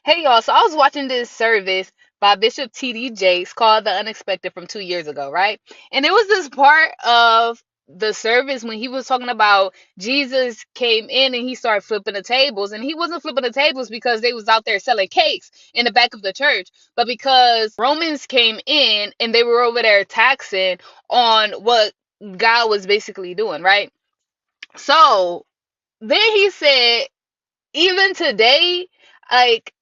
Hey y'all, so I was watching this service by Bishop T.D. Jakes called The Unexpected from 2 years ago, right? And there was this part of the service when he was talking about Jesus came in and he started flipping the tables. And he wasn't flipping the tables because they was out there selling cakes in the back of the church, but because Romans came in and they were over there taxing on what God was basically doing, right? So then he said, even today, like,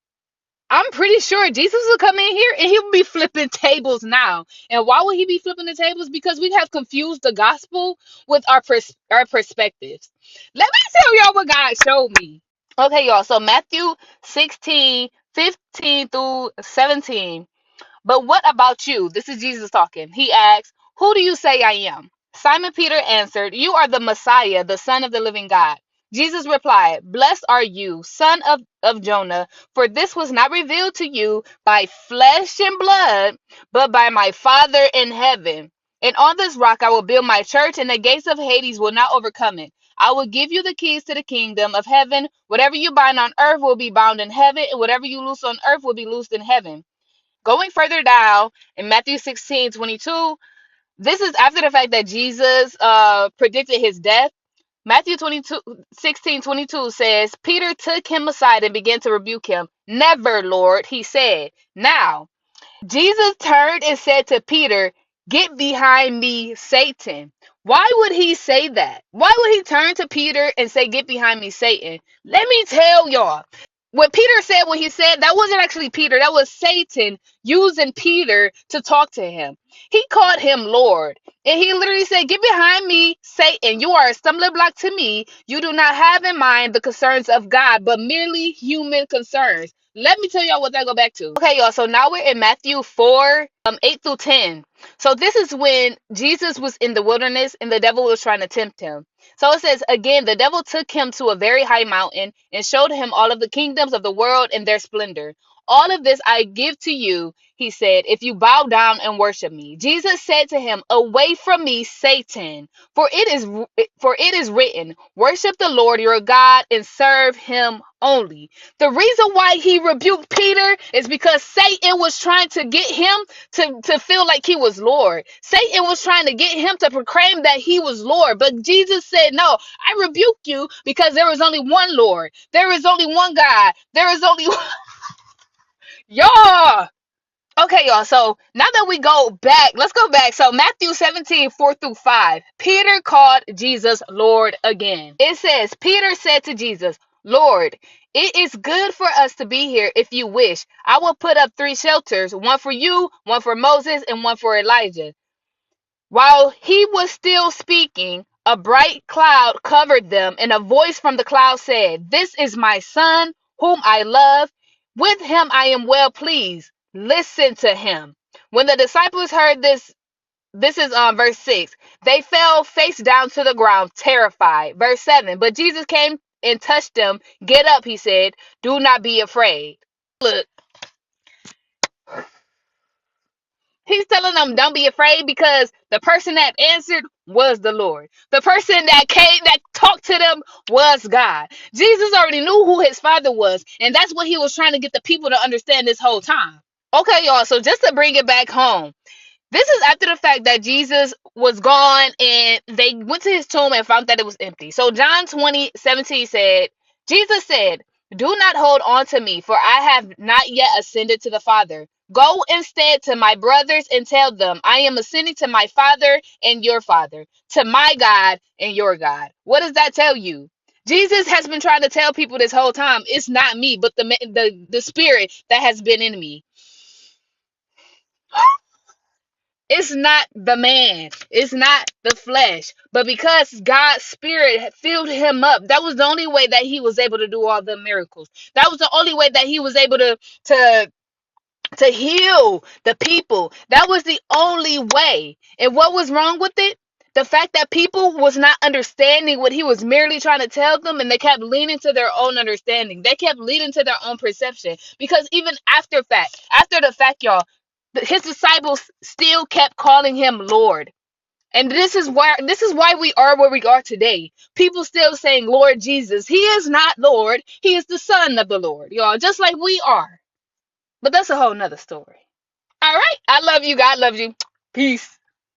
I'm pretty sure Jesus will come in here and he'll be flipping tables now. And why would he be flipping the tables? Because we have confused the gospel with our perspectives. Let me tell y'all what God showed me. Okay, y'all. So Matthew 16:15 through 17. But what about you? This is Jesus talking. He asks, who do you say I am? Simon Peter answered, you are the Messiah, the Son of the living God. Jesus replied, blessed are you, son of Jonah, for this was not revealed to you by flesh and blood, but by my Father in heaven. And on this rock I will build my church, and the gates of Hades will not overcome it. I will give you the keys to the kingdom of heaven. Whatever you bind on earth will be bound in heaven, and whatever you loose on earth will be loosed in heaven. Going further down in Matthew 16:22, this is after the fact that Jesus predicted his death. Matthew 16:22 says, Peter took him aside and began to rebuke him. Never, Lord, he said. Now, Jesus turned and said to Peter, get behind me, Satan. Why would he say that? Why would he turn to Peter and say, get behind me, Satan? Let me tell y'all. What Peter said when he said that wasn't actually Peter, that was Satan using Peter to talk to him. He called him Lord. And he literally said, get behind me, Satan. You are a stumbling block to me. You do not have in mind the concerns of God, but merely human concerns. Let me tell y'all what that go back to. Okay, y'all. So now we're in Matthew 4, 8 through 10. So this is when Jesus was in the wilderness and the devil was trying to tempt him. So it says, again, the devil took him to a very high mountain and showed him all of the kingdoms of the world and their splendor. All of this I give to you, he said, if you bow down and worship me. Jesus said to him, away from me, Satan, for it is written, worship the Lord your God and serve him only. The reason why he rebuked Peter is because Satan was trying to get him to feel like he was Lord. Satan was trying to get him to proclaim that he was Lord. But Jesus said, no, I rebuke you because there is only one Lord. There is only one God. There is only y'all. Okay, y'all. So now that we go back, let's go back. So Matthew 17:4 through 5. Peter called Jesus Lord again. It says, Peter said to Jesus, Lord, it is good for us to be here if you wish. I will put up 3 shelters, one for you, one for Moses, and one for Elijah. While he was still speaking, a bright cloud covered them, and a voice from the cloud said, this is my son, whom I love. With him I am well pleased. Listen to him. When the disciples heard this is verse 6. They fell face down to the ground, terrified. Verse 7. But Jesus came and touched them. Get up, he said. Do not be afraid. Look, he's telling them, don't be afraid, because the person that answered was the Lord. The person that came, that talked to them, was God. Jesus already knew who his father was, and that's what he was trying to get the people to understand this whole time. Okay, y'all, so just to bring it back home, this is after the fact that Jesus was gone and they went to his tomb and found that it was empty. So John 20:17 said, Jesus said, do not hold on to me, for I have not yet ascended to the Father. Go instead to my brothers and tell them, I am ascending to my Father and your Father, to my God and your God. What does that tell you? Jesus has been trying to tell people this whole time, it's not me, but the spirit that has been in me. It's not the man. It's not the flesh. But because God's spirit had filled him up, that was the only way that he was able to do all the miracles. That was the only way that he was able to heal the people. That was the only way. And what was wrong with it? The fact that people was not understanding what he was merely trying to tell them, and they kept leaning to their own understanding. They kept leaning to their own perception. Because even after the fact, y'all, his disciples still kept calling him Lord. And this is why we are where we are today. People still saying Lord Jesus. He is not Lord. He is the Son of the Lord, y'all, just like we are. But that's a whole nother story. All right. I love you. God loves you. Peace.